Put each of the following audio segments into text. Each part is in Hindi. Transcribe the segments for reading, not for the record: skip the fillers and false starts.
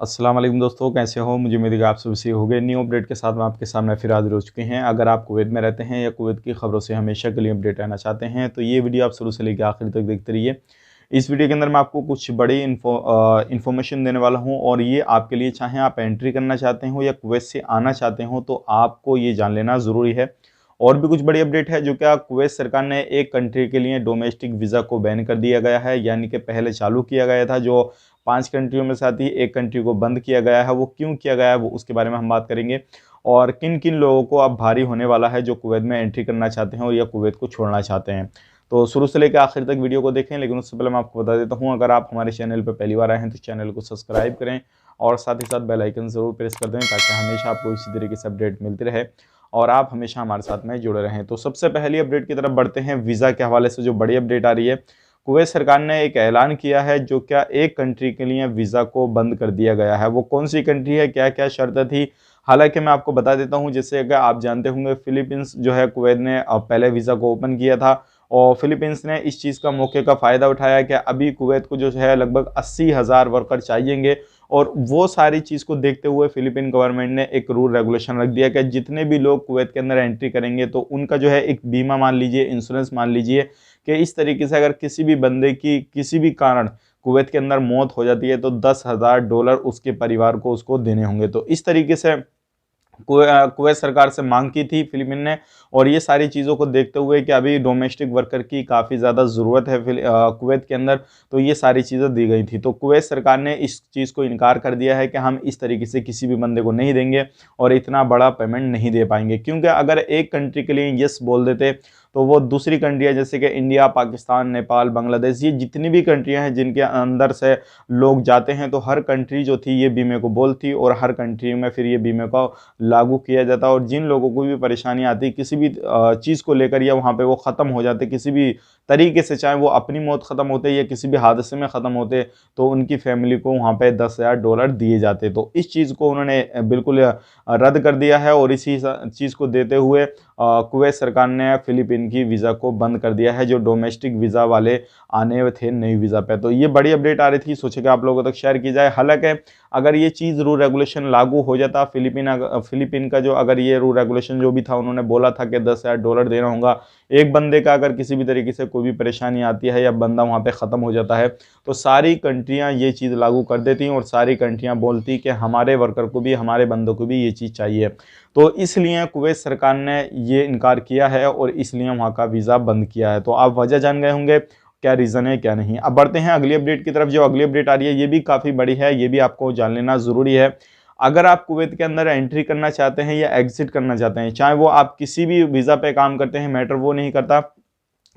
अस्सलाम वालेकुम दोस्तों, कैसे हो। मुझे उम्मीद है कि आप सब सही हो गए। न्यू अपडेट के साथ में आपके सामने फिर हाजिर हो चुके हैं। अगर आप कुवैत में रहते हैं या कुवैत की खबरों से हमेशा के लिए अपडेट रहना चाहते हैं तो ये वीडियो आप शुरू से लेकर आखिर तक देखते रहिए। इस वीडियो के अंदर मैं आपको कुछ बड़ी इन्फॉर्मेशन देने वाला हूँ और ये आपके लिए, चाहे आप एंट्री करना चाहते हो या कुवैत से आना चाहते हो, तो आपको ये जान लेना ज़रूरी है। और भी कुछ बड़ी अपडेट है जो क्या कुवैत सरकार ने एक कंट्री के लिए डोमेस्टिक वीज़ा को बैन कर दिया गया है, यानी कि पहले चालू किया गया था जो 5 कंट्रियों में से आती है, एक कंट्री को बंद किया गया है। वो क्यों किया गया है वो उसके बारे में हम बात करेंगे और किन किन लोगों को अब भारी होने वाला है जो कुवैत में एंट्री करना चाहते हैं और या कुवैत को छोड़ना चाहते हैं। तो शुरू से लेकर आखिर तक वीडियो को देखें, लेकिन उससे पहले मैं आपको बता देता हूँ, अगर आप हमारे चैनल पर पहली बार आए हैं तो चैनल को सब्सक्राइब करें और साथ ही साथ बेल आइकन ज़रूर प्रेस कर दें ताकि हमेशा आपको इसी तरीके से अपडेट मिलती रहे और आप हमेशा हमारे साथ में जुड़े रहें। तो सबसे पहली अपडेट की तरफ बढ़ते हैं। वीज़ा के हवाले से जो बड़ी अपडेट आ रही है, कुवैत सरकार ने एक ऐलान किया है जो क्या एक कंट्री के लिए वीज़ा को बंद कर दिया गया है। वो कौन सी कंट्री है, क्या क्या शर्त थी, हालांकि मैं आपको बता देता हूं। जैसे अगर आप जानते होंगे, फिलीपींस जो है कुवैत ने पहले वीज़ा को ओपन किया था और फिलीपींस ने इस चीज़ का मौके का फ़ायदा उठाया कि अभी कुवैत को जो है लगभग 80,000 वर्कर चाहिएंगे और वो सारी चीज़ को देखते हुए फिलीपीन गवर्नमेंट ने एक रूल रेगुलेशन रख दिया कि जितने भी लोग कुवैत के अंदर एंट्री करेंगे तो उनका जो है एक बीमा मान लीजिए, इंश्योरेंस मान लीजिए कि इस तरीके से अगर किसी भी बंदे की किसी भी कारण कुवैत के अंदर मौत हो जाती है तो $10,000 उसके परिवार को उसको देने होंगे। तो इस तरीके से कुवैत सरकार से मांग की थी फिलीपीन ने और ये सारी चीज़ों को देखते हुए कि अभी डोमेस्टिक वर्कर की काफ़ी ज़्यादा ज़रूरत है कुवैत के अंदर, तो ये सारी चीज़ें दी गई थी। तो कुवैत सरकार ने इस चीज़ को इनकार कर दिया है कि हम इस तरीके से किसी भी बंदे को नहीं देंगे और इतना बड़ा पेमेंट नहीं दे पाएंगे, क्योंकि अगर एक कंट्री के लिए यस बोल देते तो वो दूसरी कंट्रियाँ जैसे कि इंडिया, पाकिस्तान, नेपाल, बांग्लादेश, ये जितनी भी कंट्रियाँ हैं जिनके अंदर से लोग जाते हैं, तो हर कंट्री जो थी ये बीमे को बोलती और हर कंट्री में फिर ये बीमे को लागू किया जाता और जिन लोगों को भी परेशानी आती किसी भी चीज़ को लेकर या वहाँ पे वो ख़त्म हो जाते किसी भी तरीके से, चाहे वो अपनी मौत ख़त्म होते या किसी भी हादसे में ख़त्म होते, तो उनकी फैमिली को वहाँ पे $10,000 दिए जाते। तो इस चीज़ को उन्होंने बिल्कुल रद्द कर दिया है और इसी चीज़ को देते हुए कुवैत सरकार ने फिलीपीन की वीज़ा को बंद कर दिया है जो डोमेस्टिक वीज़ा वाले आने थे नई वीज़ा पे। तो ये बड़ी अपडेट आ रही थी, सोचे कि आप लोगों तक शेयर की जाए। हालांकि अगर ये चीज़ रूल रेगुलेशन लागू हो जाता, फिलीपीन का जो अगर ये रूल रेगुलेशन जो भी था, उन्होंने बोला था कि $10,000 देना होगा एक बंदे का, अगर किसी भी तरीके से कोई भी परेशानी आती है या बंदा वहाँ पे ख़त्म हो जाता है, तो सारी कंट्रियाँ ये चीज़ लागू कर देती और सारी कंट्रियाँ बोलती कि हमारे वर्कर को भी, हमारे बंदों को भी ये चीज़ चाहिए। तो इसलिए कुवैत सरकार ने ये इनकार किया है और इसलिए वहाँ का वीज़ा बंद किया है। तो आप वजह जान गए होंगे क्या रीज़न है क्या नहीं। अब बढ़ते हैं अगली अपडेट की तरफ। जो अगली अपडेट आ रही है ये भी काफ़ी बड़ी है, ये भी आपको जान लेना ज़रूरी है। अगर आप कुवैत के अंदर एंट्री करना चाहते हैं या एग्जिट करना चाहते हैं, चाहे वो आप किसी भी वीज़ा पे काम करते हैं, मैटर वो नहीं करता।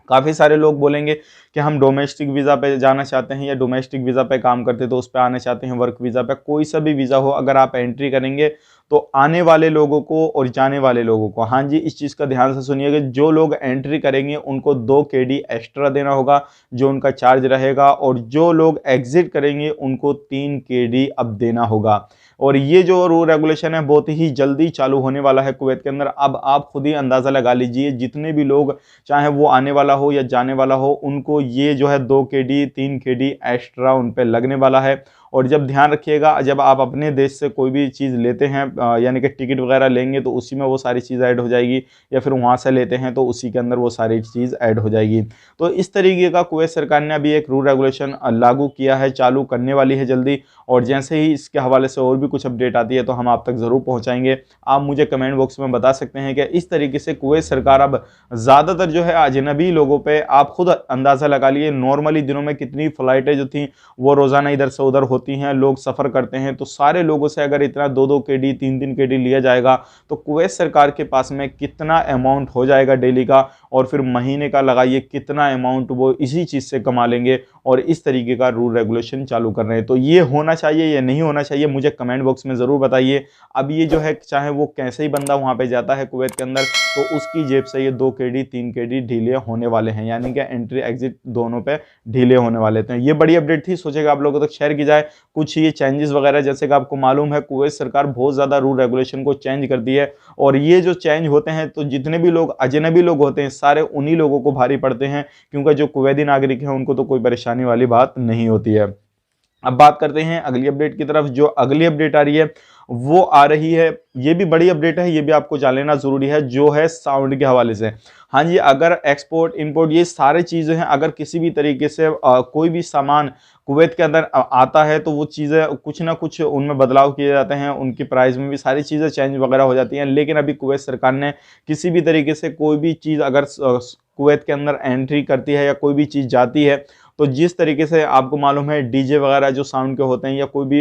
काफ़ी सारे लोग बोलेंगे कि हम डोमेस्टिक वीज़ा पे जाना चाहते हैं या डोमेस्टिक वीज़ा पे काम करते तो उस पे आना चाहते हैं, वर्क वीज़ा पे, कोई सा भी वीज़ा हो, अगर आप एंट्री करेंगे तो आने वाले लोगों को और जाने वाले लोगों को, हाँ जी, इस चीज़ का ध्यान से सुनिएगा, जो लोग एंट्री करेंगे उनको 2 KD एक्स्ट्रा देना होगा जो उनका चार्ज रहेगा और जो लोग एग्जिट करेंगे उनको 3 KD अब देना होगा। और ये जो रूल रेगुलेशन है बहुत ही जल्दी चालू होने वाला है कुवैत के अंदर। अब आप खुद ही अंदाज़ा लगा लीजिए, जितने भी लोग, चाहे वो आने वाला हो या जाने वाला हो, उनको ये जो है 2 KD 3 KD एक्स्ट्रा उन पे लगने वाला है। और जब ध्यान रखिएगा, जब आप अपने देश से कोई भी चीज़ लेते हैं, यानी कि टिकट वगैरह लेंगे, तो उसी में वो सारी चीज़ ऐड हो जाएगी, या फिर वहाँ से लेते हैं तो उसी के अंदर वो सारी चीज़ ऐड हो जाएगी। तो इस तरीके का कुवैत सरकार ने अभी एक रूल रेगुलेशन लागू किया है, चालू करने वाली है जल्दी। और जैसे ही इसके हवाले से और भी कुछ अपडेट आती है तो हम आप तक ज़रूर पहुँचाएंगे। आप मुझे कमेंट बॉक्स में बता सकते हैं कि इस तरीके से कुवैत सरकार अब ज़्यादातर जो है अजनबी लोगों पे, आप खुद अंदाज़ा लगा लिए, नॉर्मली दिनों में कितनी फ़्लाइटें जो थी वो रोज़ाना इधर से उधर होती हैं, लोग सफ़र करते हैं, तो सारे लोगों से अगर इतना 2-2 KD 3-3 KD लिया जाएगा तो कुवैत सरकार के पास में कितना अमाउंट हो जाएगा डेली का, और फिर महीने का लगाइए कितना अमाउंट वो इसी चीज़ से कमा लेंगे। और इस तरीके का रूल रेगुलेशन चालू कर रहे हैं। तो ये होना चाहिए या नहीं होना चाहिए, मुझे कमेंट बॉक्स में ज़रूर बताइए। अब ये जो है, चाहे वो कैसे ही बंदा वहाँ पे जाता है कुवैत के अंदर, तो उसकी जेब से ये 2 KD 3 KD ढीले होने वाले हैं, यानी कि एंट्री एग्जिट दोनों पे ढीले होने वाले थे। ये बड़ी अपडेट थी, सोचेगा आप लोगों तक शेयर की जाए। कुछ ये चेंजेस वगैरह, जैसे कि आपको मालूम है कुवैत सरकार बहुत ज़्यादा रूल रेगुलेशन को चेंज कर दी है और ये जो चेंज होते हैं तो जितने भी लोग अजनबी लोग होते हैं सारे उन्हीं लोगों को भारी पड़ते हैं, क्योंकि जो कुवैती नागरिक हैं उनको तो कोई परेशानी वाली बात नहीं होती है। अब बात करते हैं अगली अपडेट की तरफ। जो अगली अपडेट आ रही है वो आ रही है, ये भी बड़ी अपडेट है, ये भी आपको जान लेना जरूरी है, जो है साउंड के हवाले से। हाँ जी, अगर एक्सपोर्ट इंपोर्ट ये सारी चीजें हैं, अगर किसी भी तरीके से कोई भी सामान कुवैत के अंदर आता है तो वो चीज़ें कुछ ना कुछ उनमें बदलाव किए जाते हैं, उनकी प्राइस में भी सारी चीज़ें चेंज वगैरह हो जाती हैं। लेकिन अभी कुवैत सरकार ने किसी भी तरीके से कोई भी चीज़ अगर कुवैत के अंदर एंट्री करती है या कोई भी चीज़ जाती है, तो जिस तरीके से आपको मालूम है डीजे वगैरह जो साउंड के होते हैं या कोई भी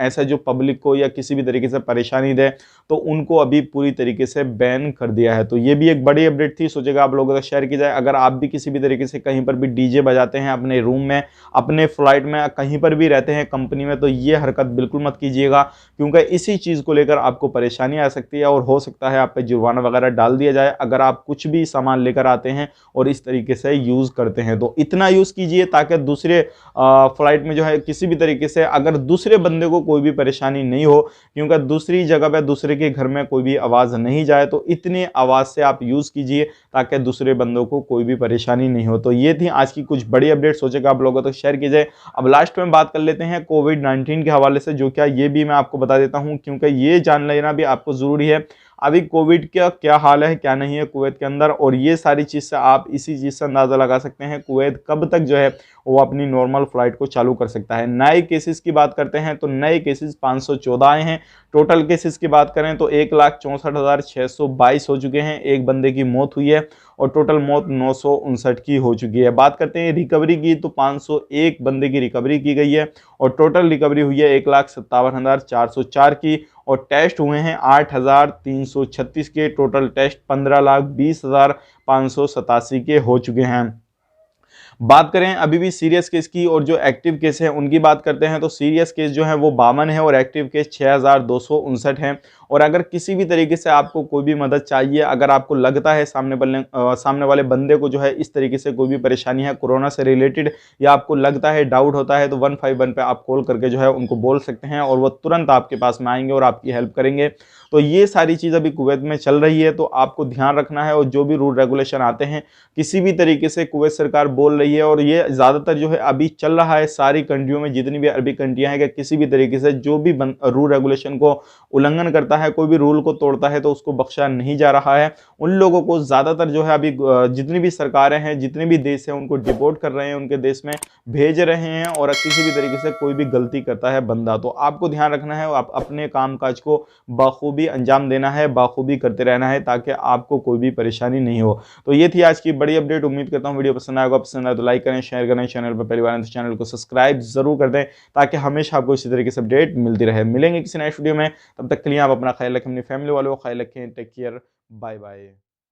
ऐसा जो पब्लिक को या किसी भी तरीके से परेशानी दे, तो उनको अभी पूरी तरीके से बैन कर दिया है। तो ये भी एक बड़ी अपडेट थी, सोचेगा आप लोगों के साथ शेयर की जाए। अगर आप भी किसी भी तरीके से कहीं पर भी डीजे बजाते हैं अपने रूम में, अपने फ्लाइट में, कहीं पर भी रहते हैं कंपनी में, तो ये हरकत बिल्कुल मत कीजिएगा, क्योंकि इसी चीज़ को लेकर आपको परेशानी आ सकती है और हो सकता है आप पे जुर्माना वगैरह डाल दिया जाए अगर आप कुछ भी सामान लेकर आते हैं और इस तरीके से यूज़ करते हैं। तो इतना यूज़ कीजिए ताकि दूसरे फ्लाइट में जो है किसी भी तरीके से अगर दूसरे बंदे को कोई भी परेशानी नहीं हो, क्योंकि दूसरी जगह पे दूसरे के घर में कोई भी आवाज़ नहीं जाए, तो इतनी आवाज़ से आप यूज़ कीजिए ताकि दूसरे बंदों को कोई भी परेशानी नहीं हो। तो ये थी आज की कुछ बड़ी अपडेट, सोचेगा आप लोगों तक शेयर कीजिए। अब लास्ट में बात कर लेते हैं कोविड-19 के हवाले से, जो क्या ये भी मैं आपको बता देता हूँ, क्योंकि ये जान लेना भी आपको ज़रूरी है अभी कोविड का क्या हाल है क्या नहीं है कुवैत के अंदर। और ये सारी चीज़ से आप इसी चीज़ से अंदाज़ा लगा सकते हैं कुवैत कब तक जो है वो अपनी नॉर्मल फ्लाइट को चालू कर सकता है। नए केसेस की बात करते हैं तो नए केसेस 514 आए हैं। टोटल केसेस की बात करें तो 1,64,622 हो चुके हैं। एक बंदे की मौत हुई है और टोटल मौत 959 की हो चुकी है। बात करते हैं रिकवरी की तो 501 बंदे की रिकवरी की गई है और टोटल रिकवरी हुई है 1,57,404 की। और टेस्ट हुए हैं 8,336 के। टोटल टेस्ट 15,20,587 के हो चुके हैं। बात करें अभी भी सीरियस केस की और जो एक्टिव केस है उनकी बात करते हैं तो सीरियस केस जो है वो 52 है और एक्टिव केस 6,259 है। और अगर किसी भी तरीके से आपको कोई भी मदद चाहिए, अगर आपको लगता है सामने वाले बंदे को जो है इस तरीके से कोई भी परेशानी है कोरोना से रिलेटेड, या आपको लगता है डाउट होता है, तो 151 पे आप कॉल करके जो है उनको बोल सकते हैं और वो तुरंत आपके पास में आएंगे और आपकी हेल्प करेंगे। तो ये सारी चीज़ अभी कुवैत में चल रही है, तो आपको ध्यान रखना है। और जो भी रूल रेगुलेशन आते हैं किसी भी तरीके से कुवैत सरकार बोल रही है, और ये ज़्यादातर जो है अभी चल रहा है सारी कंट्रियों में, जितनी भी अरबी कंट्रियां हैं, कि किसी भी तरीके से जो भी रूल रेगुलेशन को उल्लंघन करता है, कोई भी रूल को तोड़ता है, तो उसको बख्शा नहीं जा रहा है। उन लोगों को ज़्यादातर जो है अभी जितनी भी सरकारें हैं, जितने भी देश हैं, उनको डिपोर्ट कर रहे हैं, उनके देश में भेज रहे हैं। और किसी भी तरीके से कोई भी गलती करता है बंदा, तो आपको ध्यान रखना है, आप अपने काम काज को बाखूबी अंजाम देना है, बाखूबी करते रहना है, ताकि आपको कोई भी परेशानी नहीं हो। तो ये थी आज की बड़ी अपडेट। उम्मीद करता हूँ वीडियो पसंद आएगा। पसंद आए तो लाइक करें, शेयर करें, चैनल पर पहली बार आए तो चैनल को सब्सक्राइब जरूर कर दें, ताकि हमेशा आपको इसी तरीके से अपडेट मिलती रहे। मिलेंगे किसी नेक्स्ट वीडियो में, तब तक के लिए आप अपना ख्याल रखें, अपनी फैमिली वालों का ख्याल रखें। Take care, bye bye.